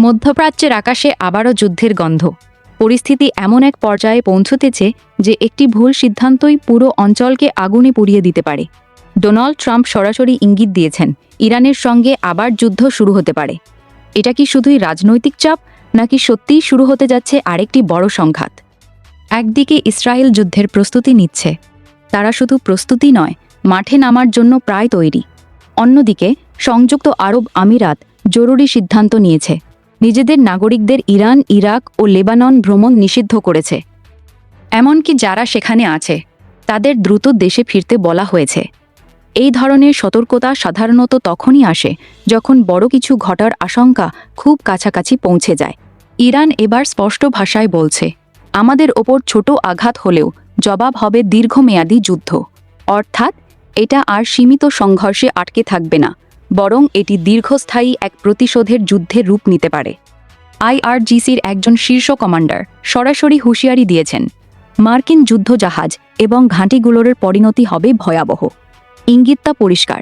মধ্যপ্রাচ্যের আকাশে আবারও যুদ্ধের গন্ধ। পরিস্থিতি এমন এক পর্যায়ে পৌঁছতেছে যে একটি ভুল সিদ্ধান্তই পুরো অঞ্চলকে আগুনে পুড়িয়ে দিতে পারে। ডোনাল্ড ট্রাম্প সরাসরি ইঙ্গিত দিয়েছেন ইরানের সঙ্গে আবার যুদ্ধ শুরু হতে পারে। এটা কি শুধুই রাজনৈতিক চাপ, নাকি সত্যিই শুরু হতে যাচ্ছে আরেকটি বড় সংঘাত? একদিকে ইসরায়েল যুদ্ধের প্রস্তুতি নিচ্ছে, তারা শুধু প্রস্তুতি নয়, মাঠে নামার জন্য প্রায় তৈরি। অন্যদিকে সংযুক্ত আরব আমিরাত জরুরি সিদ্ধান্ত নিয়েছে, নিজেদের নাগরিকদের ইরান, ইরাক ও লেবানন ভ্রমণ নিষিদ্ধ করেছে। এমনকি যারা সেখানে আছে তাদের দ্রুত দেশে ফিরতে বলা হয়েছে। এই ধরনের সতর্কতা সাধারণত তখনই আসে যখন বড় কিছু ঘটার আশঙ্কা খুব কাছাকাছি পৌঁছে যায়। ইরান এবার স্পষ্ট ভাষায় বলছে, আমাদের ওপর ছোট আঘাত হলেও জবাব হবে দীর্ঘমেয়াদী যুদ্ধ। অর্থাৎ এটা আর সীমিত সংঘর্ষে আটকে থাকবে না, বরং এটি দীর্ঘস্থায়ী এক প্রতিশোধের যুদ্ধের রূপ নিতে পারে। আইআরজিসির একজন শীর্ষ কমান্ডার সরাসরি হুঁশিয়ারি দিয়েছেন, মার্কিন যুদ্ধজাহাজ এবং ঘাঁটিগুলোর পরিণতি হবে ভয়াবহ। ইঙ্গিতটা পরিষ্কার,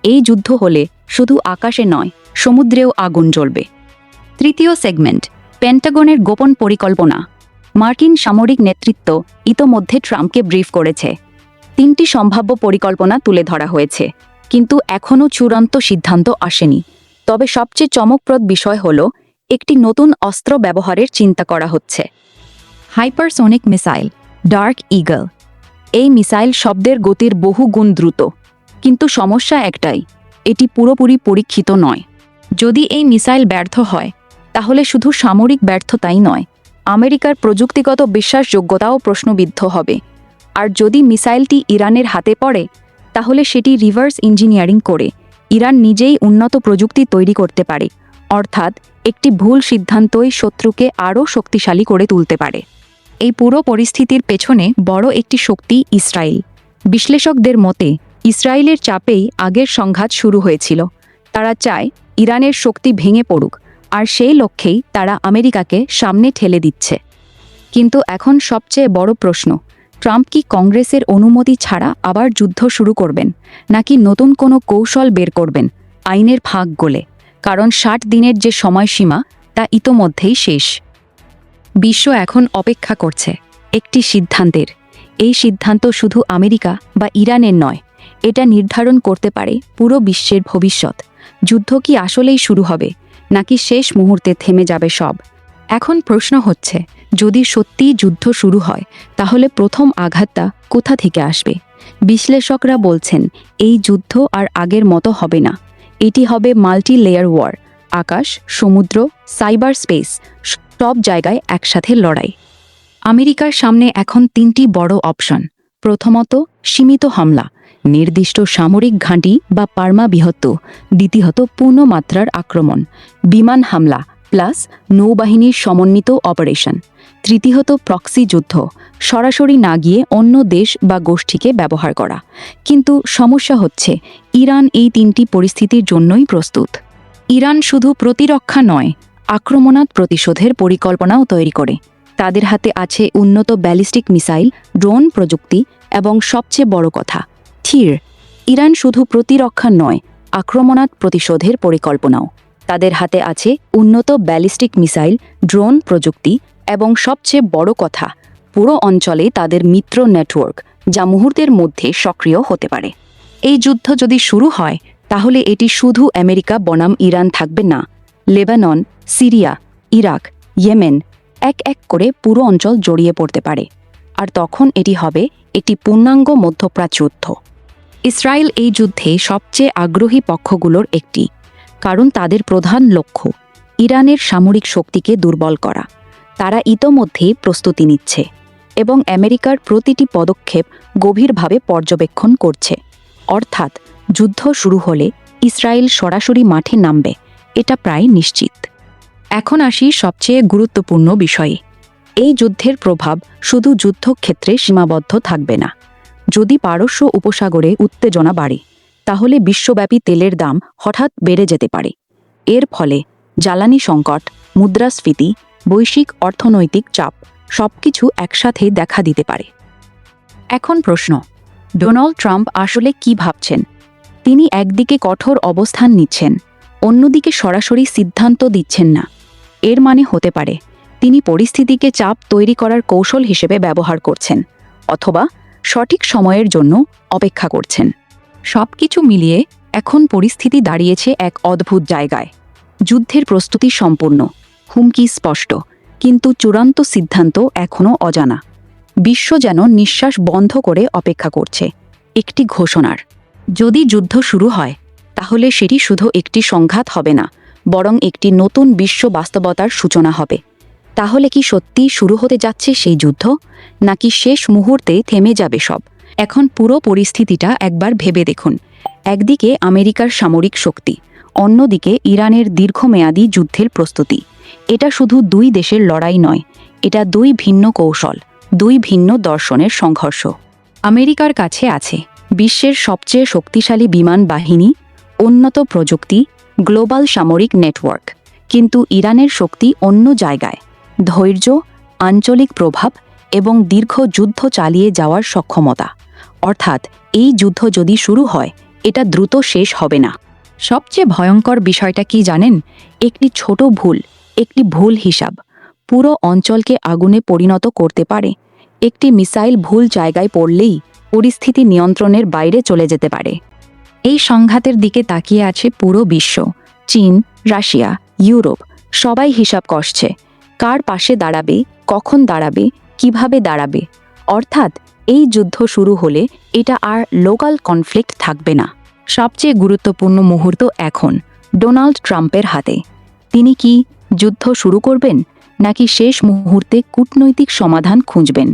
এই যুদ্ধ হলে শুধু আকাশে নয়, সমুদ্রেও আগুন জ্বলবে। তৃতীয় সেগমেন্ট, পেন্টাগনের গোপন পরিকল্পনা। মার্কিন সামরিক নেতৃত্ব ইতোমধ্যে ট্রাম্পকে ব্রিফ করেছে। 3টি সম্ভাব্য পরিকল্পনা তুলে ধরা হয়েছে, কিন্তু এখনও চূড়ান্ত সিদ্ধান্ত আসেনি। তবে সবচেয়ে চমকপ্রদ বিষয় হল, একটি নতুন অস্ত্র ব্যবহারের চিন্তা করা হচ্ছে, হাইপারসোনিক মিসাইল, ডার্ক ইগল। এই মিসাইল শব্দের গতির বহু গুণ দ্রুত, কিন্তু সমস্যা একটাই, এটি পুরোপুরি পরীক্ষিত নয়। যদি এই মিসাইল ব্যর্থ হয়, তাহলে শুধু সামরিক ব্যর্থতাই নয়, আমেরিকার প্রযুক্তিগত বিশ্বাসযোগ্যতাও প্রশ্নবিদ্ধ হবে। আর যদি মিসাইলটি ইরানের হাতে পড়ে, তাহলে সেটি রিভার্স ইঞ্জিনিয়ারিং করে ইরান নিজেই উন্নত প্রযুক্তি তৈরি করতে পারে। অর্থাৎ একটি ভুল সিদ্ধান্তই শত্রুকে আরও শক্তিশালী করে তুলতে পারে। এই পুরো পরিস্থিতির পেছনে বড় একটি শক্তি ইসরায়েল। বিশ্লেষকদের মতে ইসরায়েলের চাপেই আগের সংঘাত শুরু হয়েছিল। তারা চায় ইরানের শক্তি ভেঙে পড়ুক, আর সেই লক্ষ্যেই তারা আমেরিকাকে সামনে ঠেলে দিচ্ছে। কিন্তু এখন সবচেয়ে বড় প্রশ্ন, ট্রাম্প কি কংগ্রেসের অনুমতি ছাড়া আবার যুদ্ধ শুরু করবেন, নাকি নতুন কোনো কৌশল বের করবেন আইনের ফাঁক গলে? কারণ 60 দিনের যে সময়সীমা তা ইতোমধ্যেই শেষ। বিশ্ব এখন অপেক্ষা করছে একটি সিদ্ধান্তের। এই সিদ্ধান্ত শুধু আমেরিকা বা ইরানের নয়, এটা নির্ধারণ করতে পারে পুরো বিশ্বের ভবিষ্যৎ। যুদ্ধ কি আসলেই শুরু হবে, নাকি শেষ মুহূর্তে থেমে যাবে সব? এখন প্রশ্ন হচ্ছে, যদি সত্যিই যুদ্ধ শুরু হয়, তাহলে প্রথম আঘাতটা কোথা থেকে আসবে? বিশ্লেষকরা বলছেন, এই যুদ্ধ আর আগের মতো হবে না। এটি হবে মাল্টি লেয়ার ওয়ার। আকাশ, সমুদ্র, সাইবার স্পেস, সব জায়গায় একসাথে লড়াই। আমেরিকার সামনে এখন 3টি বড় অপশন। প্রথমত, সীমিত হামলা, নির্দিষ্ট সামরিক ঘাঁটি বা পারমাবিহত্ত। দ্বিতীয়ত, পূর্ণমাত্রার আক্রমণ, বিমান হামলা প্লাস নৌবাহিনীর সমন্বিত অপারেশন। তৃতীয়ত, প্রক্সি যুদ্ধ, সরাসরি না গিয়ে অন্য দেশ বা গোষ্ঠীকে ব্যবহার করা। কিন্তু সমস্যা হচ্ছে, ইরান এই 3টি পরিস্থিতির জন্যই প্রস্তুত। ইরান শুধু প্রতিরক্ষা নয়, আক্রমণাত্মক প্রতিশোধের পরিকল্পনাও তৈরি করে। তাদের হাতে আছে উন্নত ব্যালিস্টিক মিসাইল, ড্রোন প্রযুক্তি এবং সবচেয়ে বড় কথা, থির। ইরান শুধু প্রতিরক্ষা নয়, আক্রমণাত্মক প্রতিশোধের পরিকল্পনাও। তাদের হাতে আছে উন্নত ব্যালিস্টিক মিসাইল, ড্রোন প্রযুক্তি এবং সবচেয়ে বড় কথা, পুরো অঞ্চলে তাদের মিত্র নেটওয়ার্ক, যা মুহূর্তের মধ্যে সক্রিয় হতে পারে। এই যুদ্ধ যদি শুরু হয়, তাহলে এটি শুধু আমেরিকা বনাম ইরান থাকবে না। লেবানন, সিরিয়া, ইরাক, ইয়েমেন, এক এক করে পুরো অঞ্চল জড়িয়ে পড়তে পারে। আর তখন এটি হবে একটি পূর্ণাঙ্গ মধ্যপ্রাচ্য যুদ্ধ। ইসরায়েল এই যুদ্ধে সবচেয়ে আগ্রহী পক্ষগুলোর একটি, কারণ তাদের প্রধান লক্ষ্য ইরানের সামরিক শক্তিকে দুর্বল করা। তারা ইতোমধ্যেই প্রস্তুতি নিচ্ছে এবং আমেরিকার প্রতিটি পদক্ষেপ গভীরভাবে পর্যবেক্ষণ করছে। অর্থাৎ যুদ্ধ শুরু হলে ইসরায়েল সরাসরি মাঠে নামবে, এটা প্রায় নিশ্চিত। এখন আসি সবচেয়ে গুরুত্বপূর্ণ বিষয়ে। এই যুদ্ধের প্রভাব শুধু যুদ্ধক্ষেত্রে সীমাবদ্ধ থাকবে না। যদি পারস্য উপসাগরে উত্তেজনা বাড়ে, তাহলে বিশ্বব্যাপী তেলের দাম হঠাৎ বেড়ে যেতে পারে। এর ফলে জ্বালানি সংকট, মুদ্রাস্ফীতি, বৈশ্বিক অর্থনৈতিক চাপ সবকিছু একসাথে দেখা দিতে পারে। এখন প্রশ্ন, ডোনাল্ড ট্রাম্প আসলে কি ভাবছেন? তিনি একদিকে কঠোর অবস্থান নিচ্ছেন, অন্যদিকে সরাসরি সিদ্ধান্ত দিচ্ছেন না। এর মানে হতে পারে তিনি পরিস্থিতিকে চাপ তৈরি করার কৌশল হিসেবে ব্যবহার করছেন, অথবা সঠিক সময়ের জন্য অপেক্ষা করছেন। সবকিছু মিলিয়ে এখন পরিস্থিতি দাঁড়িয়েছে এক অদ্ভুত জায়গায়। যুদ্ধের প্রস্তুতি সম্পূর্ণ, হুমকি স্পষ্ট, কিন্তু চূড়ান্ত সিদ্ধান্ত এখনও অজানা। বিশ্ব যেন নিঃশ্বাস বন্ধ করে অপেক্ষা করছে একটি ঘোষণার। যদি যুদ্ধ শুরু হয় তাহলে সেটি শুধু একটি সংঘাত হবে না, বরং একটি নতুন বিশ্ব বাস্তবতার সূচনা হবে। তাহলে কি সত্যিই শুরু হতে যাচ্ছে সেই যুদ্ধ, নাকি শেষ মুহূর্তে থেমে যাবে সব? এখন পুরো পরিস্থিতিটা একবার ভেবে দেখুন। একদিকে আমেরিকার সামরিক শক্তি, অন্যদিকে ইরানের দীর্ঘমেয়াদী যুদ্ধের প্রস্তুতি। এটা শুধু দুই দেশের লড়াই নয়, এটা দুই ভিন্ন কৌশল, দুই ভিন্ন দর্শনের সংঘর্ষ। আমেরিকার কাছে আছে বিশ্বের সবচেয়ে শক্তিশালী বিমান বাহিনী, উন্নত প্রযুক্তি, গ্লোবাল সামরিক নেটওয়ার্ক। কিন্তু ইরানের শক্তি অন্য জায়গায়: ধৈর্য, আঞ্চলিক প্রভাব এবং দীর্ঘ যুদ্ধ চালিয়ে যাওয়ার সক্ষমতা। অর্থাৎ এই যুদ্ধ যদি শুরু হয়, এটা দ্রুত শেষ হবে না। সবচেয়ে ভয়ঙ্কর বিষয়টা কি জানেন? একটি ছোট ভুল, একটি ভুল হিসাব পুরো অঞ্চলকে আগুনে পরিণত করতে পারে। একটি মিসাইল ভুল জায়গায় পড়লেই পরিস্থিতি নিয়ন্ত্রণের বাইরে চলে যেতে পারে। এই সংঘাতের দিকে তাকিয়ে আছে পুরো বিশ্ব। চীন, রাশিয়া, ইউরোপ সবাই হিসাব কষছে কার পাশে দাঁড়াবে, কখন দাঁড়াবে, কিভাবে দাঁড়াবে। অর্থাৎ এই যুদ্ধ শুরু হলে এটা আর লোকাল কনফ্লিক্ট থাকবে না। সবচেয়ে গুরুত্বপূর্ণ মুহূর্ত এখন ডোনাল্ড ট্রাম্পের হাতে। তিনি কি যুদ্ধ শুরু করবেন, নাকি শেষ মুহূর্তে কূটনৈতিক সমাধান খুঁজবেন?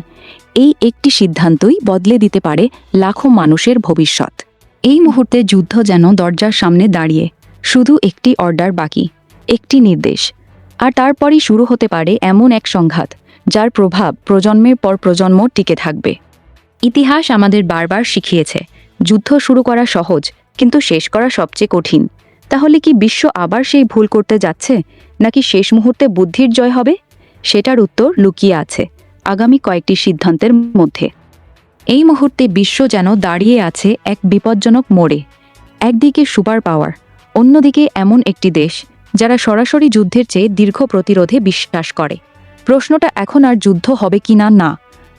এই একটি সিদ্ধান্তই বদলে দিতে পারে লাখো মানুষের ভবিষ্যৎ। এই মুহূর্তে যুদ্ধ যেন দরজার সামনে দাঁড়িয়ে, শুধু একটি অর্ডার বাকি, একটি নির্দেশ। আর তারপরই শুরু হতে পারে এমন এক সংঘাত যার প্রভাব প্রজন্মের পর প্রজন্ম টিকে থাকবে। ইতিহাস আমাদের বারবার শিখিয়েছে যুদ্ধ শুরু করা সহজ, কিন্তু শেষ করা সবচেয়ে কঠিন। তাহলে কি বিশ্ব আবার সেই ভুল করতে যাচ্ছে, নাকি শেষ মুহূর্তে বুদ্ধির জয় হবে? সেটার উত্তর লুকিয়ে আছে আগামী কয়েকটি সিদ্ধান্তের মধ্যে। এই মুহূর্তে বিশ্ব যেন দাঁড়িয়ে আছে এক বিপজ্জনক মোড়ে। একদিকে সুপার পাওয়ার, অন্যদিকে এমন একটি দেশ যারা সরাসরি যুদ্ধের চেয়ে দীর্ঘ প্রতিরোধে বিশ্বাস করে। প্রশ্নটা এখন আর যুদ্ধ হবে কি না,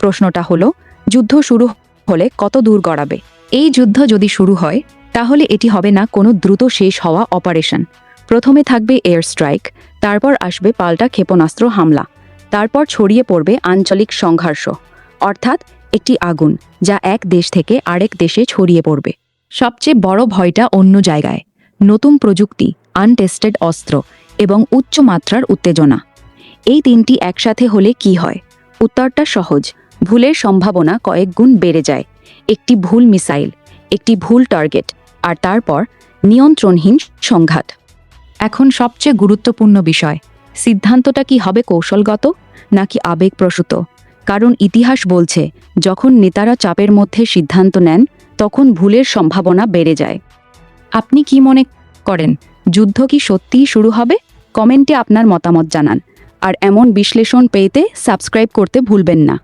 প্রশ্নটা হলো যুদ্ধ শুরু হলে কত দূর গড়াবে। এই যুদ্ধ যদি শুরু হয় তাহলে এটি হবে না কোনো দ্রুত শেষ হওয়া অপারেশন। প্রথমে থাকবে এয়ার স্ট্রাইক, তারপর আসবে পাল্টা ক্ষেপণাস্ত্র হামলা, তারপর ছড়িয়ে পড়বে আঞ্চলিক সংঘর্ষ। অর্থাৎ একটি আগুন যা এক দেশ থেকে আরেক দেশে ছড়িয়ে পড়বে। সবচেয়ে বড় ভয়টা অন্য জায়গায়: নতুন প্রযুক্তি, আনটেস্টেড অস্ত্র এবং উচ্চ মাত্রার উত্তেজনা। এই তিনটি একসাথে হলে কি হয়? উত্তরটা সহজ, ভুলের সম্ভাবনা কয়েক গুণ বেড়ে যায়। একটি ভুল মিসাইল, একটি ভুল টার্গেট, আর তারপর নিয়ন্ত্রণহীন সংঘাত। এখন সবচেয়ে গুরুত্বপূর্ণ বিষয়, সিদ্ধান্তটা কি হবে কৌশলগত নাকি আবেগপ্রসূত? কারণ ইতিহাস বলছে যখন নেতারা চাপের মধ্যে সিদ্ধান্ত নেন তখন ভুলের সম্ভাবনা বেড়ে যায়। আপনি কি মনে করেন, যুদ্ধ কি সত্যিই শুরু হবে? কমেন্টে আপনার মতামত জানান। আর এমন বিশ্লেষণ পেতে সাবস্ক্রাইব করতে ভুলবেন না।